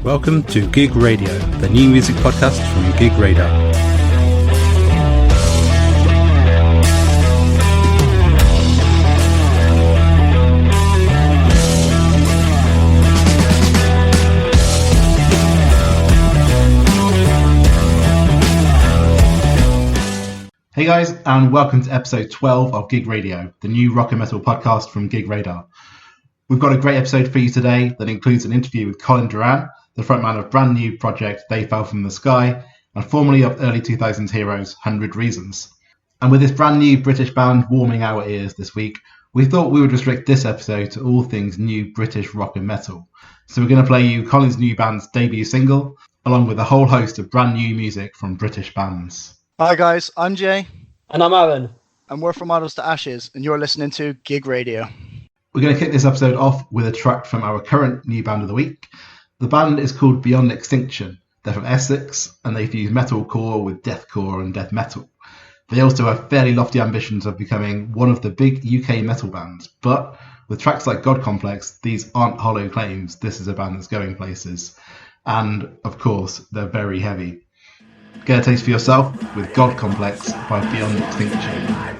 Welcome to Gig Radio, the new music podcast from Gig Radar. Hey guys, and welcome to episode 12 of Gig Radio, the new rock and metal podcast from Gig Radar. We've got a great episode for you today that includes an interview with Colin Doran, the frontman of brand new project They Fell From The Sky, and formerly of early 2000s heroes 100 Reasons. And with this brand new British band warming our ears this week, we thought we would restrict this episode to all things new British rock and metal. So we're going to play you Colin's new band's debut single, along with a whole host of brand new music from British bands. Hi guys, I'm Jay. And I'm Aaron. And we're from Idols to Ashes, and you're listening to Gig Radio. We're going to kick this episode off with a track from our current new band of the week. The band is called Beyond Extinction. They're from Essex, and they fuse metalcore with deathcore and death metal. They also have fairly lofty ambitions of becoming one of the big UK metal bands, but with tracks like God Complex, these aren't hollow claims. This is a band that's going places. And, of course, they're very heavy. Get a taste for yourself with God Complex by Beyond Extinction.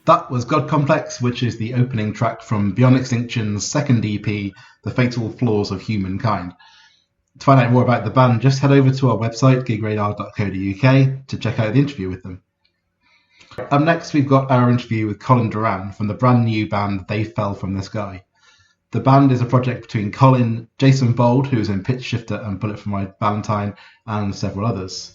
That was God Complex, which is the opening track from Beyond Extinction's second EP, The Fatal Flaws of Humankind. To find out more about the band, just head over to our website, gigradar.co.uk, to check out the interview with them. Up next, we've got our interview with Colin Doran from the brand new band They Fell From the Sky. The band is a project between Colin, Jason Bold, who is in Pitch Shifter and Bullet for My Valentine, and several others.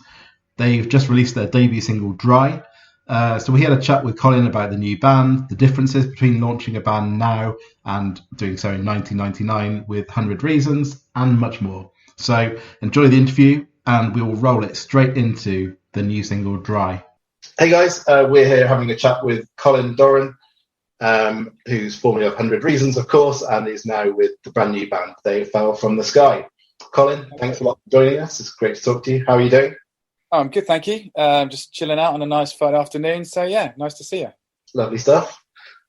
They've just released their debut single, Dry. So we had a chat with Colin about the new band, the differences between launching a band now and doing so in 1999 with 100 Reasons, and much more. So enjoy the interview, and we will roll it straight into the new single, Dry. Hey guys, we're here having a chat with Colin Doran, who's formerly of 100 Reasons, of course, and is now with the brand new band, They Fell From the Sky. Colin, thanks a lot for joining us. It's great to talk to you. How are you doing? I'm good, thank you. Just chilling out on a nice Friday afternoon. So, yeah, nice to see you. Lovely stuff.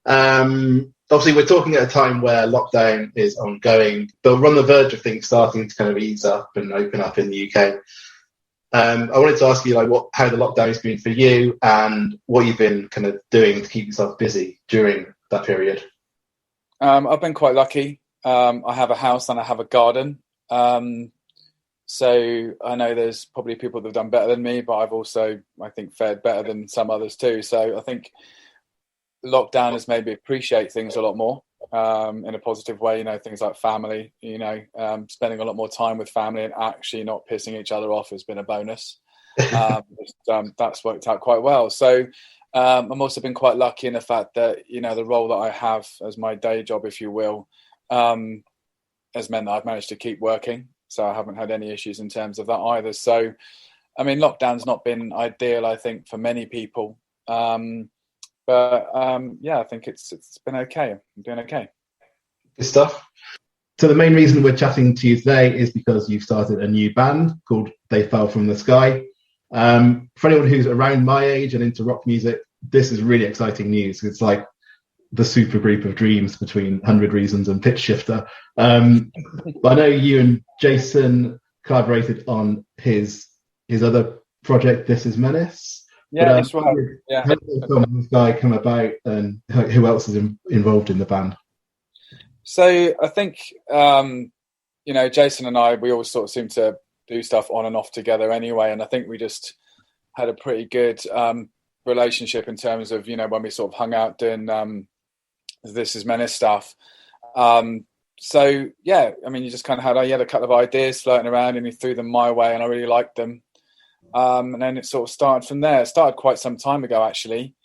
Obviously, we're talking at a time where lockdown is ongoing, but we're on the verge of things starting to kind of ease up and open up in the UK. I wanted to ask you, how the lockdown has been for you and what you've been kind of doing to keep yourself busy during that period. I've been quite lucky. I have a house and I have a garden. So I know there's probably people that have done better than me, but I've also, I think, fared better than some others too. So I think lockdown has made me appreciate things a lot more in a positive way, things like family, spending a lot more time with family and actually not pissing each other off has been a bonus. That's worked out quite well. So I'm also been quite lucky in the fact that, the role that I have as my day job, if you will, has meant that I've managed to keep working. So I haven't had any issues in terms of that either. So, I mean, lockdown's not been ideal, I think, for many people. But I think it's been okay. I'm doing okay. Good stuff. So the main reason we're chatting to you today is because you've started a new band called They Fell From the Sky. For anyone who's around my age and into rock music, this is really exciting news. It's like the super group of dreams between 100 Reasons and Pitch Shifter. But I know you and Jason collaborated on his other project, This Is Menace. Yeah, that's right. Yeah. How did this guy come about, and who else is involved in the band? So I think, Jason and I, we always sort of seem to do stuff on and off together anyway. And I think we just had a pretty good relationship in terms of, when we sort of hung out doing This Is Menace stuff. So, yeah, I mean, you just kind of had a couple of ideas floating around and he threw them my way and I really liked them. And then it sort of started from there. It started quite some time ago, actually,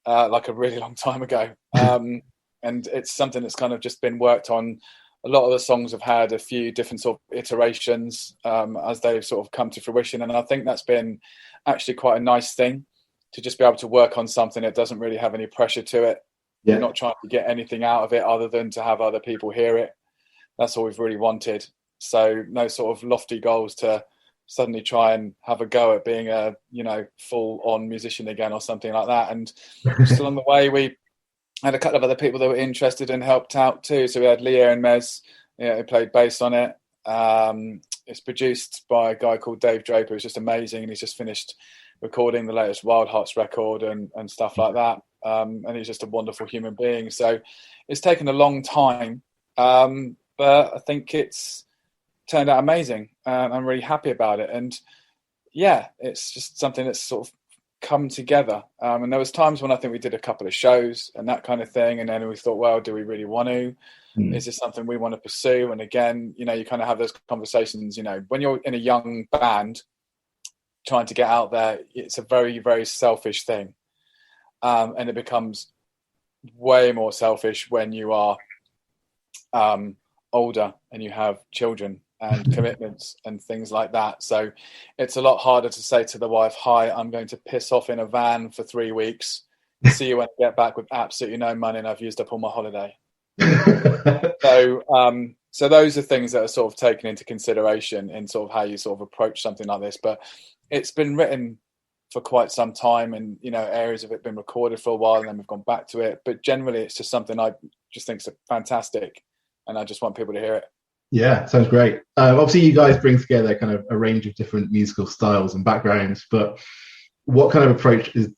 like a really long time ago. And it's something that's kind of just been worked on. A lot of the songs have had a few different sort of iterations as they've sort of come to fruition. And I think that's been actually quite a nice thing to just be able to work on something that doesn't really have any pressure to it. Yeah. You're not trying to get anything out of it other than to have other people hear it. That's all we've really wanted. So no sort of lofty goals to suddenly try and have a go at being a, full-on musician again or something like that. And just along the way, we had a couple of other people that were interested and helped out too. So we had Leah and Mez, who played bass on it. It's produced by a guy called Dave Draper, who's just amazing. And he's just finished recording the latest Wild Hearts record and stuff like that. And he's just a wonderful human being. So it's taken a long time, but I think it's turned out amazing. I'm really happy about it. And yeah, it's just something that's sort of come together. And there was times when I think we did a couple of shows and that kind of thing. And then we thought, well, do we really want to? Is this something we want to pursue? And again, you kind of have those conversations, when you're in a young band trying to get out there, it's a very, very selfish thing. And it becomes way more selfish when you are older and you have children and commitments and things like that. So it's a lot harder to say to the wife, hi, I'm going to piss off in a van for 3 weeks, see you when I get back with absolutely no money and I've used up all my holiday. So those are things that are sort of taken into consideration in sort of how you sort of approach something like this. But it's been written for quite some time and, areas of it been recorded for a while and then we've gone back to it. But generally, it's just something I just think is fantastic and I just want people to hear it. Yeah, sounds great. Obviously, you guys bring together kind of a range of different musical styles and backgrounds, but what kind of approach is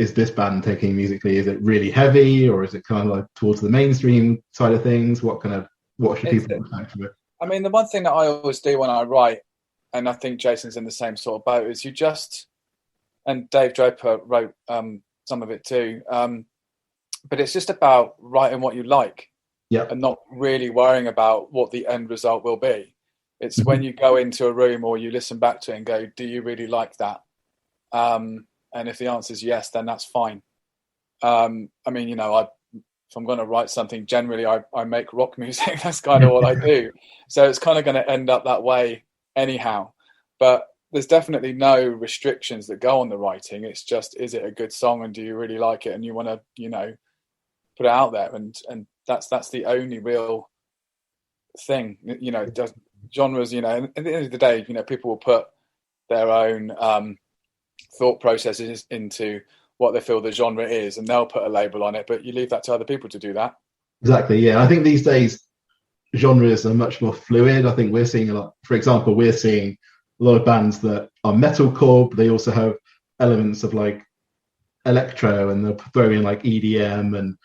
is this band taking musically? Is it really heavy, or is it kind of like towards the mainstream side of things? What should people expect from it? I mean, the one thing that I always do when I write, and I think Jason's in the same sort of boat, is and Dave Draper wrote some of it too, but it's just about writing what you like, and not really worrying about what the end result will be. It's when you go into a room or you listen back to it and go, do you really like that? And if the answer is yes, then that's fine. I mean, you know, if I'm going to write something, generally I make rock music. That's kind of what I do. So it's kind of going to end up that way anyhow. But there's definitely no restrictions that go on the writing. It's just, is it a good song, and do you really like it, and you want to, you know, put it out there, and that's the only real thing. You know, genres, you know, at the end of the day, you know, people will put their own thought processes into what they feel the genre is, and they'll put a label on it, but you leave that to other people to do that. Exactly, yeah. I think these days genres are much more fluid. I think we're seeing a lot, for example, we're seeing a lot of bands that are metalcore, but they also have elements of like electro, and they'll throw in like EDM and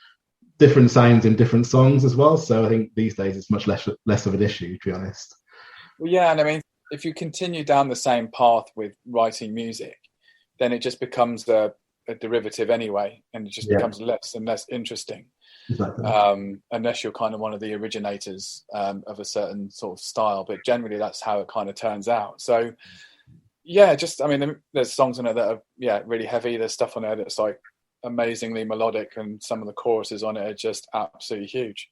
different sounds in different songs as well. So I think these days it's much less of an issue, to be honest. Well, yeah, and I mean, if you continue down the same path with writing music, then it just becomes a derivative anyway, and it just becomes less and less interesting. Exactly. Unless you're kind of one of the originators of a certain sort of style, but generally that's how it kind of turns out. So yeah, just, I mean, there's songs on there that are really heavy. There's stuff on there that's like amazingly melodic, and some of the choruses on it are just absolutely huge.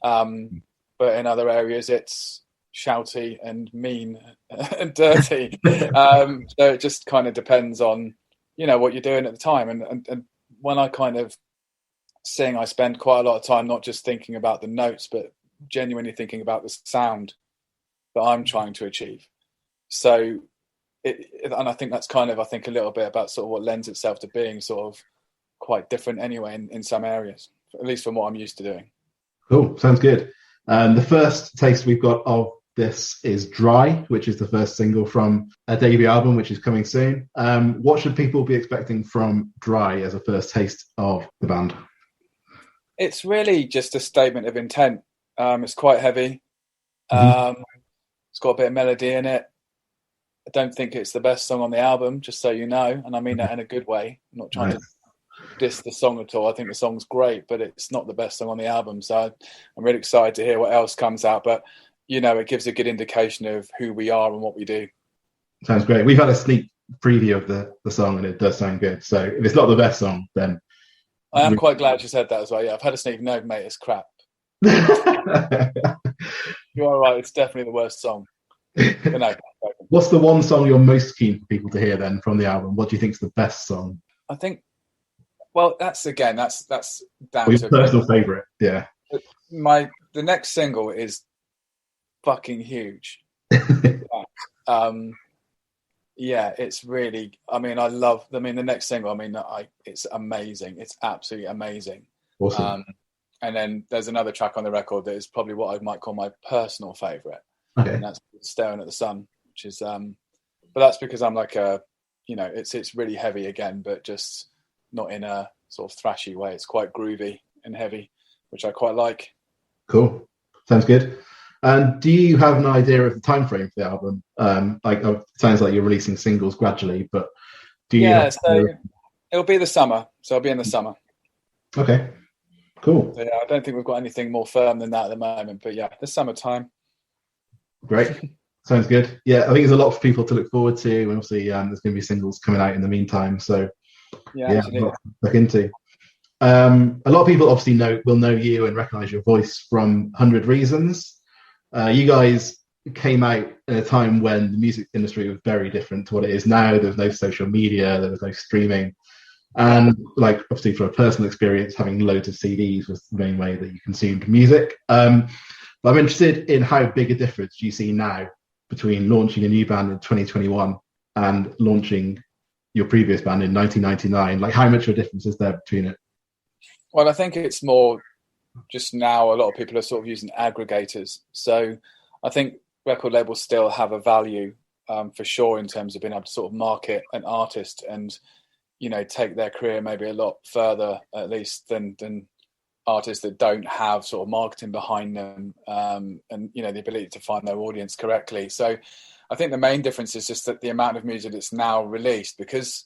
But in other areas it's shouty and mean and dirty. So it just kind of depends on, you know, what you're doing at the time. And when I kind of sing, I spend quite a lot of time not just thinking about the notes, but genuinely thinking about the sound that I'm trying to achieve. So and I think that's kind of, I think, a little bit about sort of what lends itself to being sort of quite different anyway in some areas, at least from what I'm used to doing. Cool, sounds good. The first taste we've got of this is Dry, which is the first single from a debut album, which is coming soon. What should people be expecting from Dry as a first taste of the band? It's really just a statement of intent. It's quite heavy. It's got a bit of melody in it. I don't think it's the best song on the album, just so you know, and I mean that in a good way. I'm not trying to diss the song at all. I think the song's great, but it's not the best song on the album. So I'm really excited to hear what else comes out. But, you know, it gives a good indication of who we are and what we do. Sounds great. We've had a sneak preview of the song, and it does sound good. So if it's not the best song, then... I am quite glad you said that as well. Yeah, I've had a sneak. No, mate, it's crap. You are right. It's definitely the worst song. But no. What's the one song you're most keen for people to hear then from the album? What do you think is the best song? I think, well, that's down your to personal favourite. Yeah. The next single is fucking huge. Yeah, it's really, I mean, the next single, I mean, it's amazing. It's absolutely amazing. Awesome. And then there's another track on the record that is probably what I might call my personal favourite. Okay. And that's Staring at the Sun, which is, but that's because I'm like it's really heavy again, but just not in a sort of thrashy way. It's quite groovy and heavy, which I quite like. Cool. Sounds good. And do you have an idea of the time frame for the album? It sounds like you're releasing singles gradually, but do you? Yeah, so it'll be the summer. So it'll be in the summer. Okay, cool. So, yeah, I don't think we've got anything more firm than that at the moment, but yeah, the summertime. Great. Sounds good. Yeah, I think there's a lot for people to look forward to, and obviously there's going to be singles coming out in the meantime. So yeah, look into. A lot of people obviously will know you and recognise your voice from 100 Reasons. You guys came out at a time when the music industry was very different to what it is now. There was no social media, there was no streaming, and like obviously from a personal experience, having loads of CDs was the main way that you consumed music. But I'm interested in how big a difference you see now between launching a new band in 2021 and launching your previous band in 1999. Like, how much of a difference is there between it? Well, I think it's more just now a lot of people are sort of using aggregators. So I think record labels still have a value for sure in terms of being able to sort of market an artist and, take their career maybe a lot further, at least than artists that don't have sort of marketing behind them, and the ability to find their audience correctly. So I think the main difference is just that the amount of music that's now released, because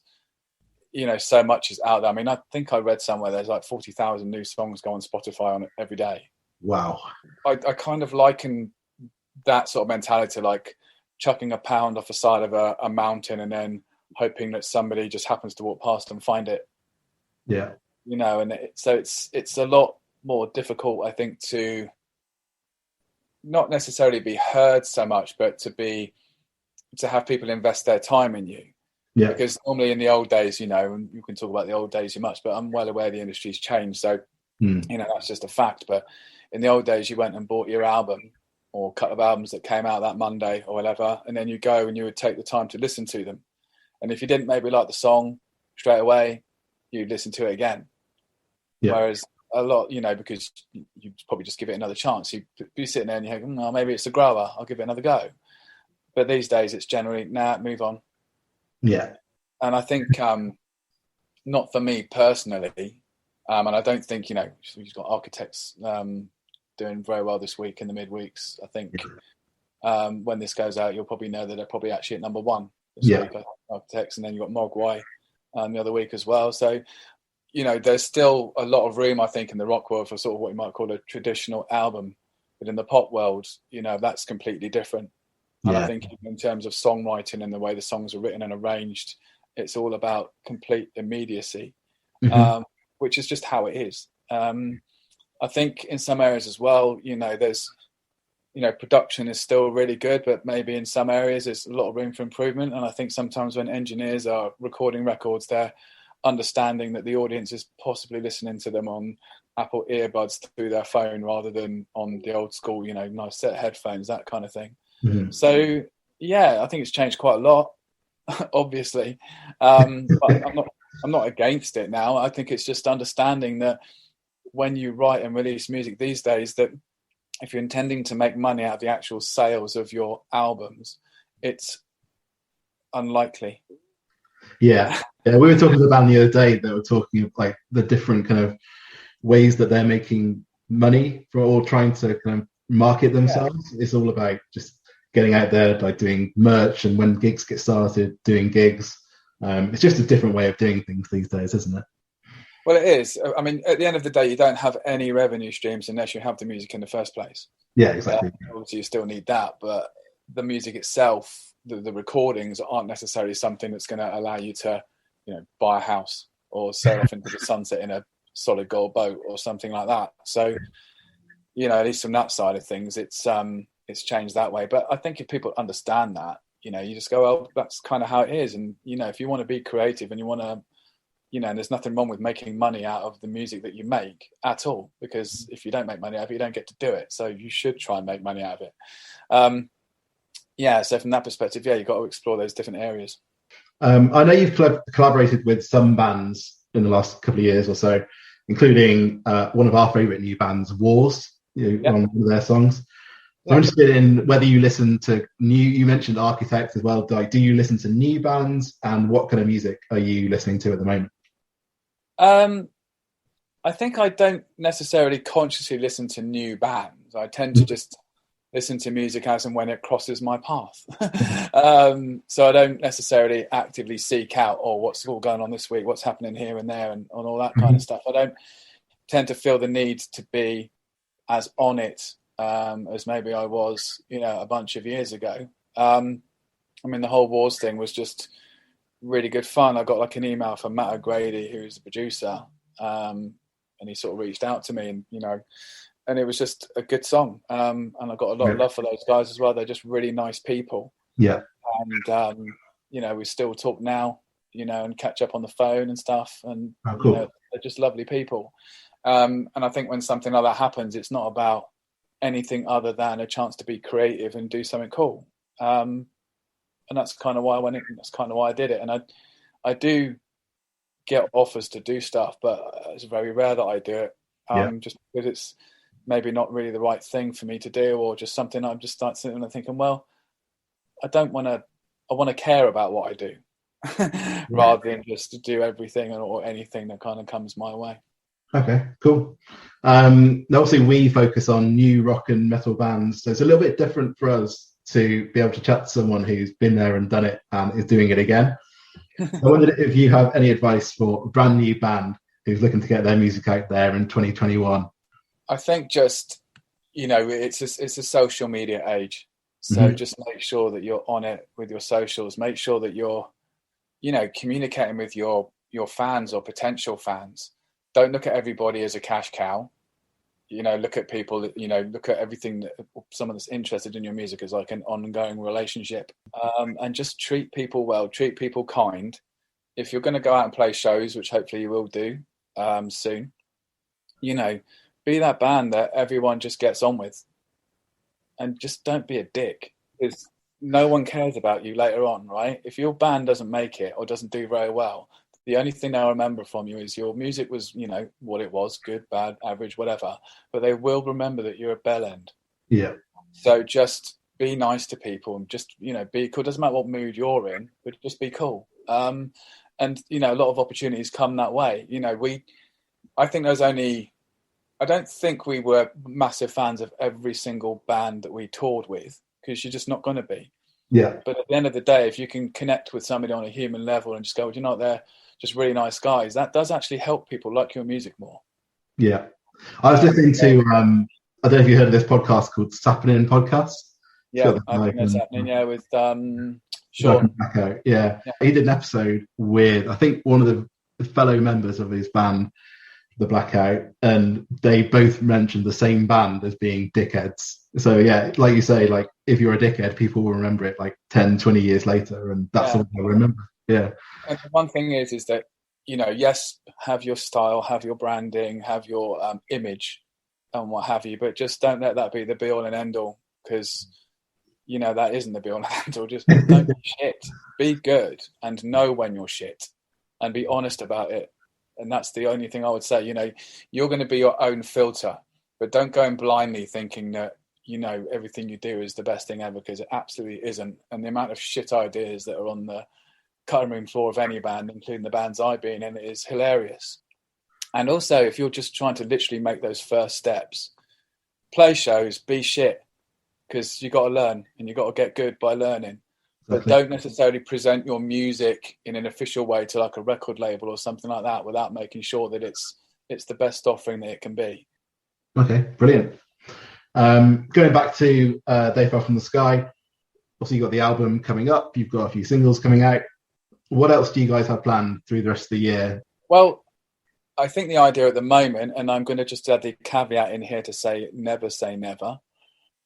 so much is out there. I mean, I think I read somewhere there's like 40,000 new songs go on Spotify on it every day. Wow. I kind of liken that sort of mentality to like chucking a pound off the side of a mountain and then hoping that somebody just happens to walk past and find it. Yeah. So it's a lot more difficult, I think, to not necessarily be heard so much, but to have people invest their time in you. Yeah. Because normally in the old days, and you can talk about the old days too much, but I'm well aware the industry's changed. So, that's just a fact. But in the old days, you went and bought your album or a couple of albums that came out that Monday or whatever, and then you go and you would take the time to listen to them. And if you didn't maybe like the song straight away, you'd listen to it again. Yeah. Whereas a lot, because you probably just give it another chance. You sitting there and you think, maybe it's a grower, I'll give it another go. But these days it's generally, move on. Yeah. And I think, not for me personally, and I don't think, you've got Architects doing very well this week in the midweeks. I think when this goes out, you'll probably know that they're probably actually at number one this week, Architects, and then you've got Mogwai the other week as well. So, there's still a lot of room, I think, in the rock world for sort of what you might call a traditional album. But in the pop world, that's completely different. And I think in terms of songwriting and the way the songs are written and arranged, it's all about complete immediacy, which is just how it is. I think in some areas as well, there's, production is still really good, but maybe in some areas there's a lot of room for improvement. And I think sometimes when engineers are recording records, they're understanding that the audience is possibly listening to them on Apple earbuds through their phone rather than on the old school, nice set headphones, that kind of thing. So I think it's changed quite a lot, obviously. But I'm not against it now. I think it's just understanding that when you write and release music these days, that if you're intending to make money out of the actual sales of your albums, it's unlikely. Yeah. We were talking to the band the other day that were talking of like the different kind of ways that they're making money for or trying to kind of market themselves. It's all about just getting out there, like doing merch, and when gigs get started, doing gigs. It's just a different way of doing things these days, isn't it? Well, it is. I mean, at the end of the day, you don't have any revenue streams unless you have the music in the first place. Yeah, exactly. Obviously, you still need that, but the music itself, the recordings aren't necessarily something that's going to allow you to, buy a house or sail off into the sunset in a solid gold boat or something like that. So, at least from that side of things, it's changed that way. But I think if people understand that, you just go, well, that's kind of how it is. And, if you want to be creative and you want to, and there's nothing wrong with making money out of the music that you make at all, because if you don't make money out of it, you don't get to do it. So you should try and make money out of it. So from that perspective, you've got to explore those different areas. I know you've collaborated with some bands in the last couple of years or so, including one of our favourite new bands, Wars, on one of their songs. I'm interested in whether you listen to you mentioned Architects as well. Do you listen to new bands, and what kind of music are you listening to at the moment? I think I don't necessarily consciously listen to new bands. I tend to just listen to music as and when it crosses my path. So I don't necessarily actively seek out, what's all going on this week, what's happening here and there and all that kind of stuff. I don't tend to feel the need to be as on it as maybe I was, a bunch of years ago. The whole Wars thing was just really good fun. I got like an email from Matt O'Grady, who's the producer, and he sort of reached out to me, and it was just a good song. And I got a lot of love for those guys as well. They're just really nice people. Yeah. And, we still talk now, and catch up on the phone and stuff. And, cool. They're just lovely people. And I think when something like that happens, it's not about anything other than a chance to be creative and do something cool. And that's kind of why I went in. That's kind of why I did it. And I do get offers to do stuff, but it's very rare that I do it. Just because it's maybe not really the right thing for me to do, or just something I'm just start sitting and thinking, well, I want to care about what I do. rather than just to do everything or anything that kind of comes my way. Okay, cool. Obviously, we focus on new rock and metal bands, so it's a little bit different for us to be able to chat to someone who's been there and done it and is doing it again. I wondered if you have any advice for a brand new band who's looking to get their music out there in 2021. I think just, it's a social media age. So just make sure that you're on it with your socials. Make sure that you're, communicating with your fans or potential fans. Don't look at everybody as a cash cow. Look at people, look at everything that someone that's interested in your music as like an ongoing relationship. And just treat people well, treat people kind. If you're going to go out and play shows, which hopefully you will do soon, be that band that everyone just gets on with. And just don't be a dick, because no one cares about you later on, right? If your band doesn't make it or doesn't do very well, the only thing they'll remember from you is your music was, what it was, good, bad, average, whatever. But they will remember that you're a bell end. Yeah. So just be nice to people and just, be cool. Doesn't matter what mood you're in, but just be cool. And, a lot of opportunities come that way. I don't think we were massive fans of every single band that we toured with, because you're just not going to be. Yeah. But at the end of the day, if you can connect with somebody on a human level and just go, they're just really nice guys, that does actually help people like your music more. Yeah. I was listening to, I don't know if you heard of this podcast called Sappenin Podcast. Yeah, I think that's happening, with Sean. Yeah. He did an episode with, I think, one of the fellow members of his band, The Blackout, and they both mentioned the same band as being dickheads. So yeah, like you say, like if you're a dickhead, people will remember it like 10, 20 years later, and that's all they'll remember. Yeah. And the one thing is that, yes, have your style, have your branding, have your image and what have you, but just don't let that be the be all and end all, because, that isn't the be all and end all. Just don't be shit. Be good and know when you're shit and be honest about it. And that's the only thing I would say. You're going to be your own filter, but don't go in blindly thinking that, everything you do is the best thing ever, because it absolutely isn't. And the amount of shit ideas that are on the cutting room floor of any band, including the bands I've been in, is hilarious. And also, if you're just trying to literally make those first steps, play shows, be shit, because you got to learn and you got to get good by learning. But don't necessarily present your music in an official way to like a record label or something like that without making sure that it's the best offering that it can be. Okay, brilliant. Going back to They Fell From the Sky, also you've got the album coming up, you've got a few singles coming out. What else do you guys have planned through the rest of the year? Well, I think the idea at the moment, and I'm going to just add the caveat in here to say never,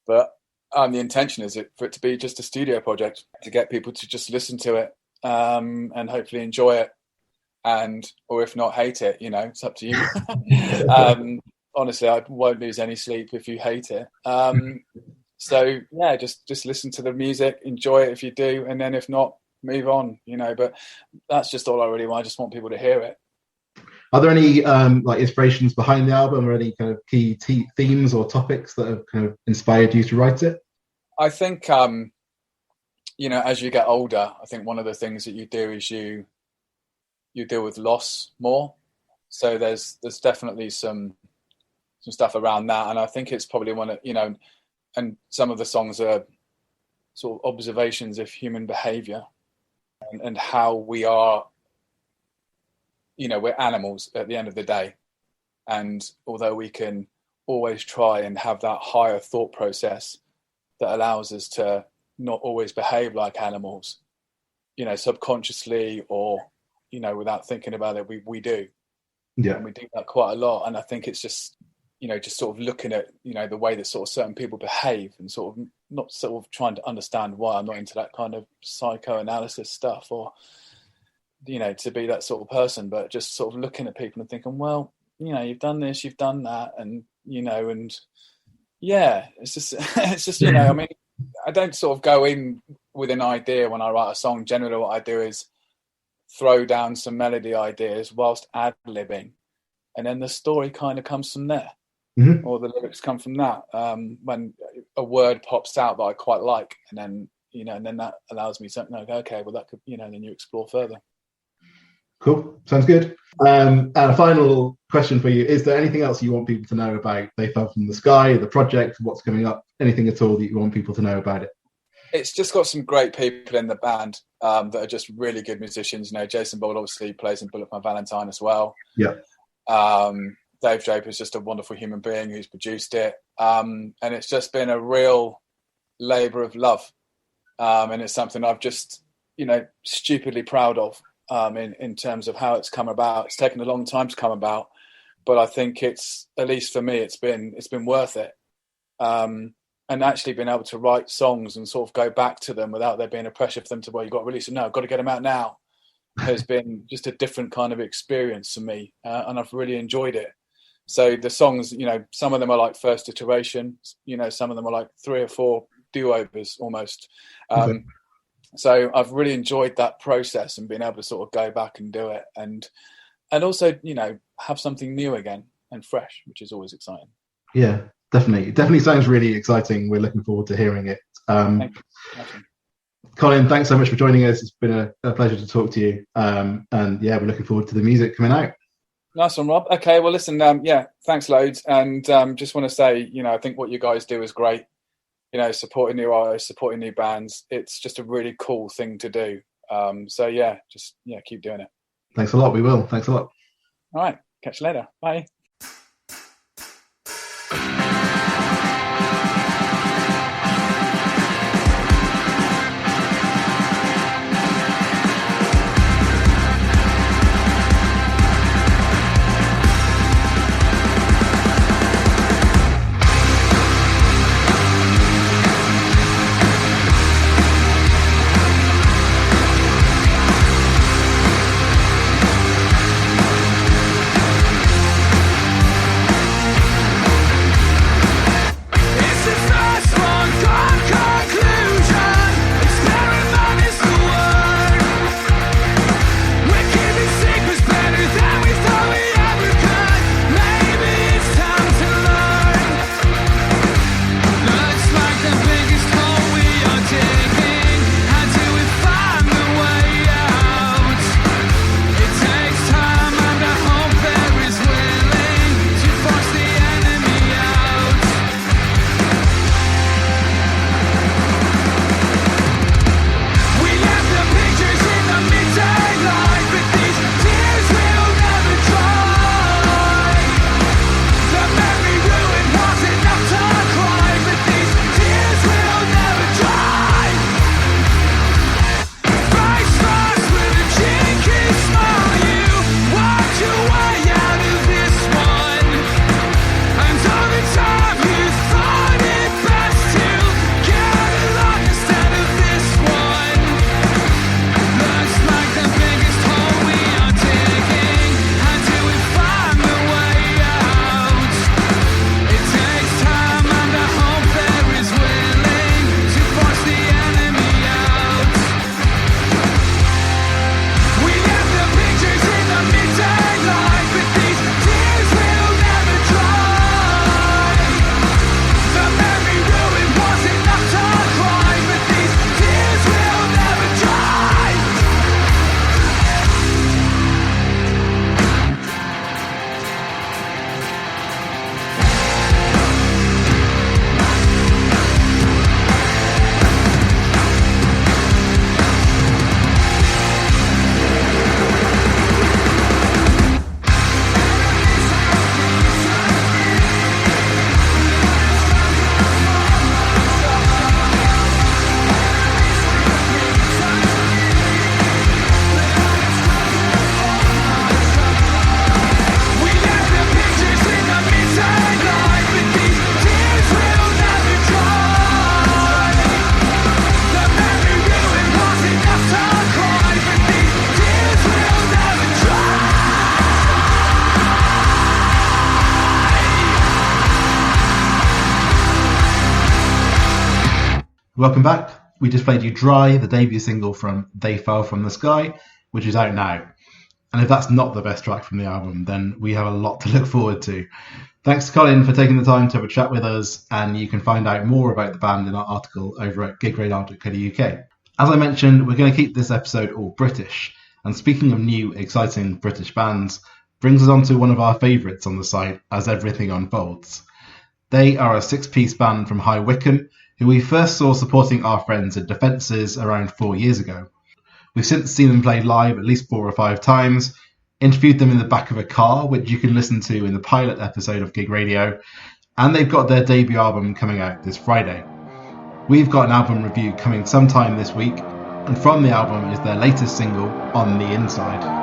but the intention is for it to be just a studio project, to get people to just listen to it and hopefully enjoy it, or if not, hate it. It's up to you. Honestly, I won't lose any sleep if you hate it. So yeah, just listen to the music, enjoy it if you do, and then if not, move on. But that's just all I really want. I just want people to hear it. Are there any inspirations behind the album, or any kind of key themes or topics that have kind of inspired you to write it? I think, as you get older, I think one of the things that you do is you deal with loss more. So there's definitely some stuff around that, and I think it's probably one of and some of the songs are sort of observations of human behaviour and how we are. We're animals at the end of the day. And although we can always try and have that higher thought process that allows us to not always behave like animals, subconsciously or, without thinking about it, we do. Yeah. And we do that quite a lot. And I think it's just, just sort of looking at, the way that sort of certain people behave and sort of not sort of trying to understand why. I'm not into that kind of psychoanalysis stuff or, to be that sort of person, but just sort of looking at people and thinking, well, you've done this, you've done that. And, and yeah, it's just, I mean, I don't sort of go in with an idea when I write a song. Generally what I do is throw down some melody ideas whilst ad-libbing. And then the story kind of comes from there. Mm-hmm. Or the lyrics come from that. When a word pops out that I quite like, and then, and then that allows me something like, okay, well that could, then you explore further. Cool. Sounds good. And a final question for you. Is there anything else you want people to know about They Fell From the Sky, the project, what's coming up, anything at all that you want people to know about it? It's just got some great people in the band that are just really good musicians. Jason Bold obviously plays in Bullet for My Valentine as well. Yeah. Dave Draper is just a wonderful human being who's produced it. And it's just been a real labour of love. And it's something I've just, stupidly proud of. In terms of how it's come about. It's taken a long time to come about, but I think it's, at least for me, it's been worth it. And actually being able to write songs and sort of go back to them without there being a pressure for them to, well, you've got to release them now, I've got to get them out now, has been just a different kind of experience for me. And I've really enjoyed it. So the songs, some of them are like first iteration, some of them are like 3 or 4 do-overs almost. Okay. So I've really enjoyed that process and being able to sort of go back and do it and also, have something new again and fresh, which is always exciting. Yeah, definitely. It definitely sounds really exciting. We're looking forward to hearing it. Thank you. Colin, thanks so much for joining us. It's been a pleasure to talk to you. And yeah, we're looking forward to the music coming out. Nice one, Rob. Okay, well, listen, thanks loads. And just want to say, I think what you guys do is great. Supporting new artists, supporting new bands. It's just a really cool thing to do. Keep doing it. Thanks a lot. We will. Thanks a lot. All right. Catch you later. Bye. Welcome back. We just played you Dry, the debut single from They Fell From the Sky, which is out now. And if that's not the best track from the album, then we have a lot to look forward to. Thanks to Colin for taking the time to have a chat with us, and you can find out more about the band in our article over at gigradar.co.uk. As I mentioned, we're going to keep this episode all British, and speaking of new, exciting British bands, brings us on to one of our favourites on the site, As Everything Unfolds. They are a 6-piece band from High Wycombe, who we first saw supporting our friends at Defences around 4 years ago. We've since seen them play live at least 4 or 5 times, interviewed them in the back of a car, which you can listen to in the pilot episode of Gig Radio, and they've got their debut album coming out this Friday. We've got an album review coming sometime this week, and from the album is their latest single, On the Inside.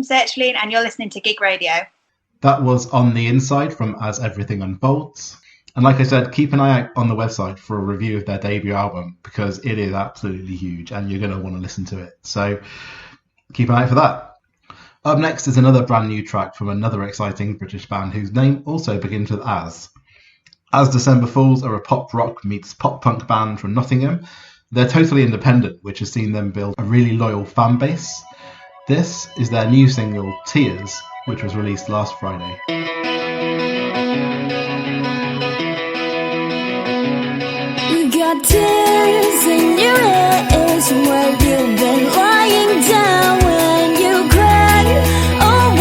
Searchling, and you're listening to Gig Radio. That was On the Inside from As Everything Unfolds. And like I said, keep an eye out on the website for a review of their debut album, because it is absolutely huge and you're going to want to listen to it. So keep an eye out for that. Up next is another brand new track from another exciting British band whose name also begins with As. As December Fools are a pop rock meets pop punk band from Nottingham. They're totally independent, which has seen them build a really loyal fan base. This is their new single, Tears, which was released last Friday. You got tears in your eyes where you've been lying down when you cry. Oh,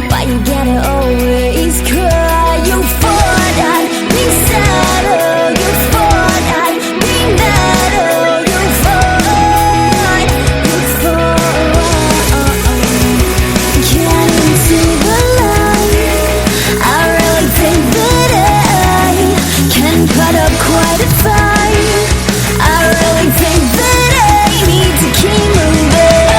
why you gotta always cry? You fought and be sad, you fought and be mad, you fought, can't even see the light. I really think that I can put up quite a fight. I really think that I need to keep moving.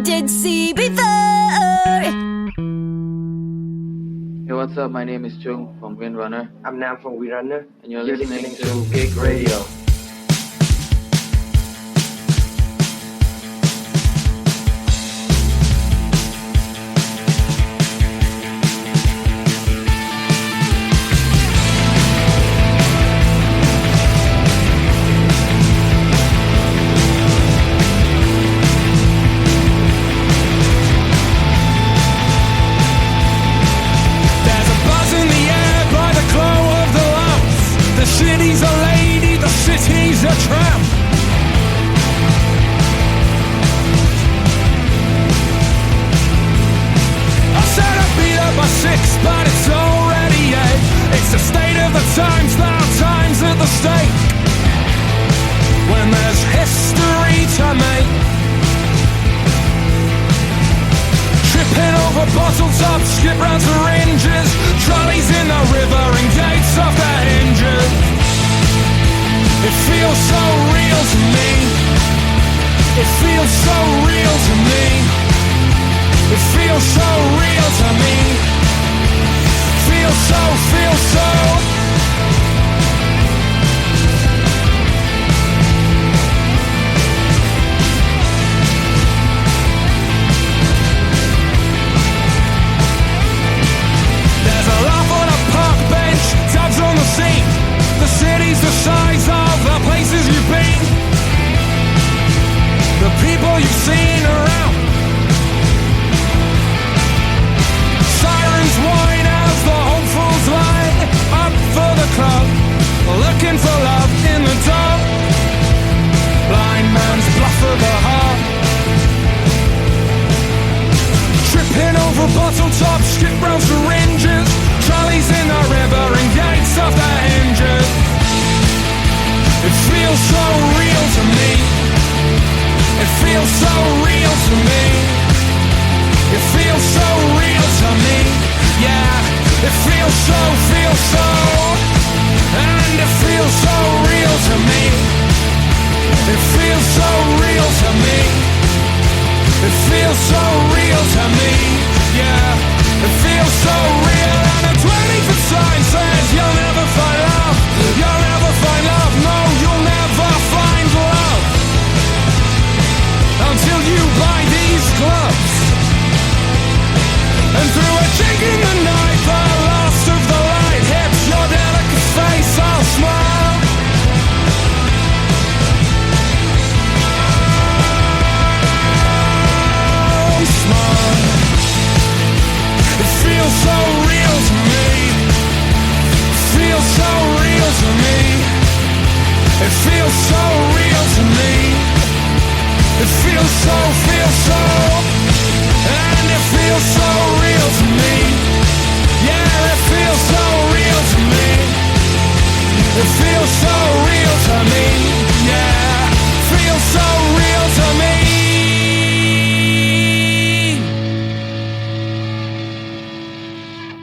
did see before. Hey, what's up? My name is Chung from Windrunner, I'm Nam from We Runner, and you're listening to Gig Radio.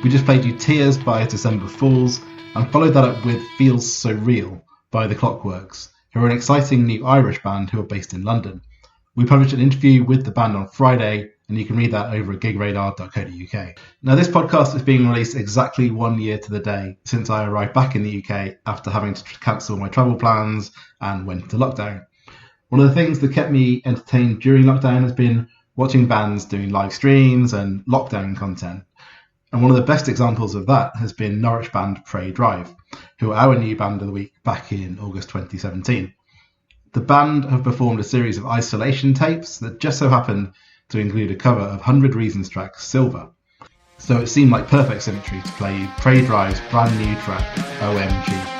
We just played you Tears by December Fools and followed that up with Feels So Real by the Clockworks, who are an exciting new Irish band who are based in London. We published an interview with the band on Friday, and you can read that over at gigradar.co.uk. Now, this podcast is being released exactly 1 year to the day since I arrived back in the UK after having to cancel my travel plans and went into lockdown. One of the things that kept me entertained during lockdown has been watching bands doing live streams and lockdown content. And one of the best examples of that has been Norwich band Pray Drive, who are our new band of the week back in August 2017. The band have performed a series of isolation tapes that just so happened to include a cover of 100 Reasons track's Silver. So it seemed like perfect symmetry to play Pray Drive's brand new track, OMG.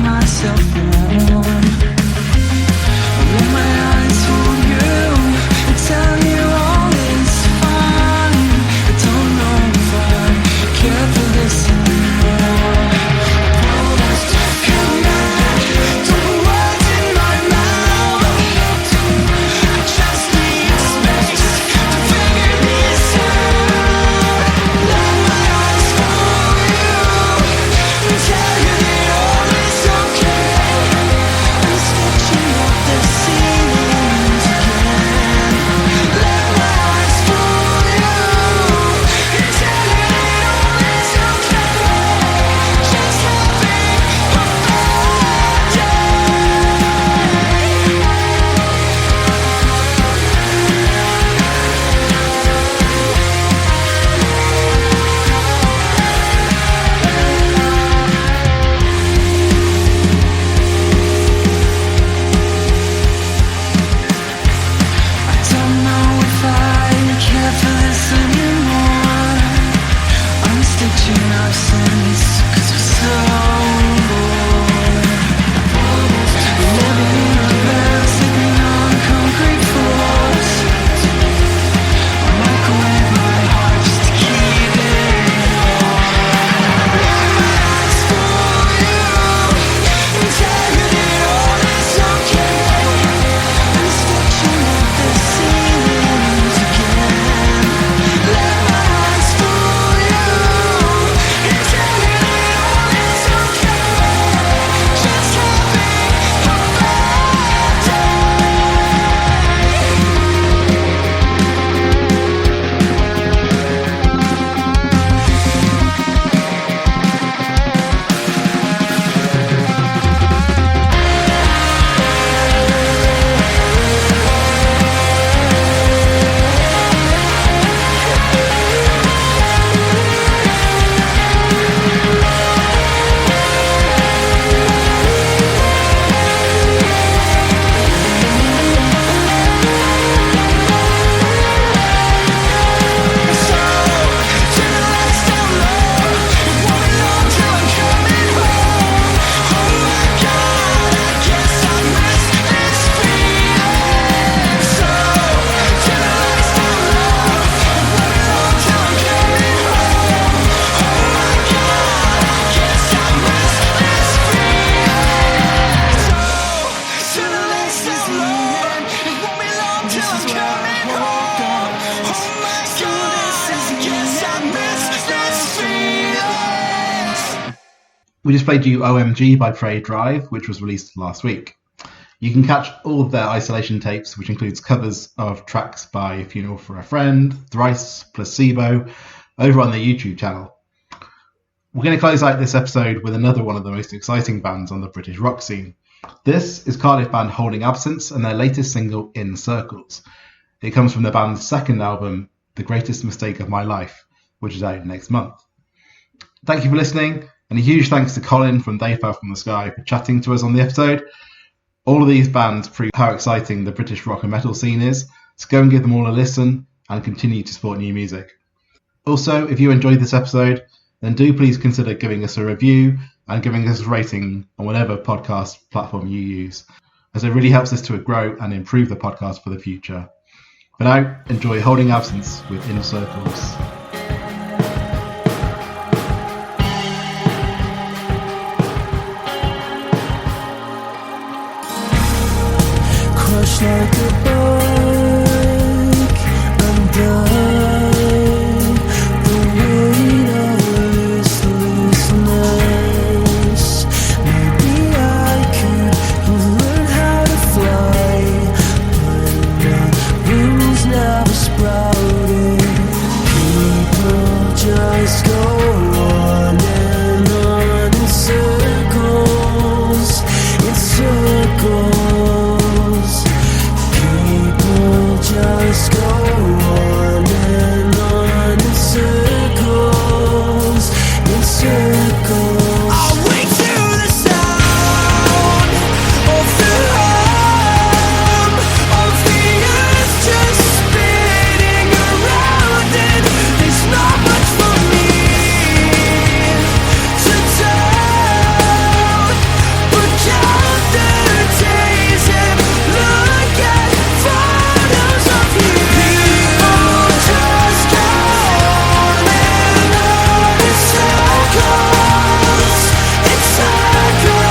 Myself We just played you OMG by Prey Drive, which was released last week. You can catch all of their isolation tapes, which includes covers of tracks by Funeral for a Friend, Thrice, Placebo, over on their YouTube channel. We're going to close out this episode with another one of the most exciting bands on the British rock scene. This is Cardiff band Holding Absence and their latest single, In Circles. It comes from the band's second album, The Greatest Mistake of My Life, which is out next month. Thank you for listening, and a huge thanks to Colin from They Fell From The Sky for chatting to us on the episode. All of these bands prove how exciting the British rock and metal scene is, so go and give them all a listen and continue to support new music. Also, if you enjoyed this episode, then do please consider giving us a review and giving us a rating on whatever podcast platform you use, as it really helps us to grow and improve the podcast for the future. For now, enjoy Holding Absence with In Circles. Crushed like a bug, undone. The weight of listlessness. Maybe I could have learned how to fly, but my wings never sprouted. People just go on and on in circles, in circles. Just go on and on in circles, in circles. I'll wait till the sound of the hum of the earth just spinning around, and there's not much for me to tell, but count the days and look at photos of you. People just go on and on in circles, in circles.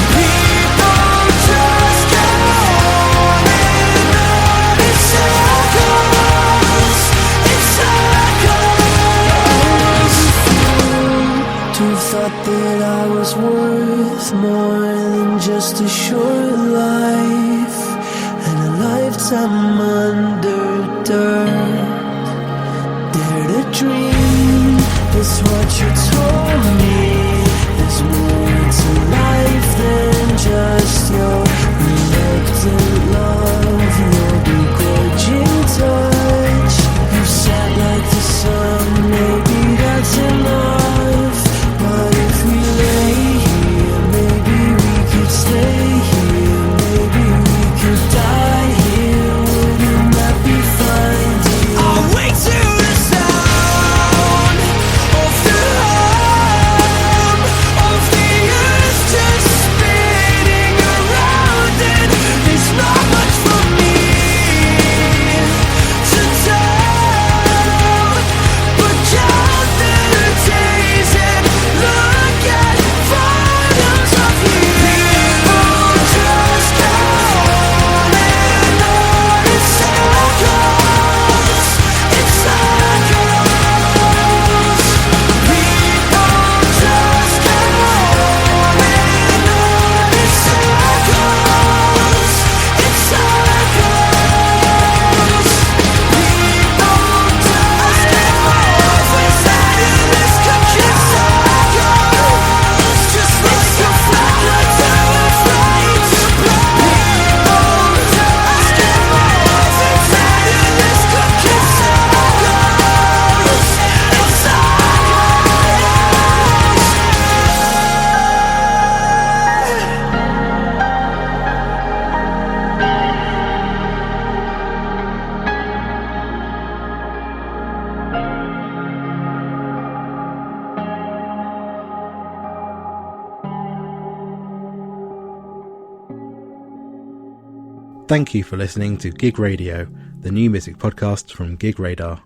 People just go on and on in circles, in circles. To thought that I was worth more than just a short life and a lifetime under dirt. Dare to dream, that's what you told me. There's more to life than just your reluctant love, your begrudging touch. You sat like the sun, maybe that's enough. But if we lay here, maybe we could stay here, maybe we could die here. Wouldn't that be fine, dear? I'll wait till the sound of the hum of the earth just spinning around, and there's not much for me to tell, but count the days and look at photos of you. People just go on and on in circles, in circles. People just go on and on in circles, in circles. People just go inside of this country circles, just like a flower too afraid to blow. People just go inside of this country circles, in Thank you for listening to Gig Radio, the new music podcast from Gig Radar.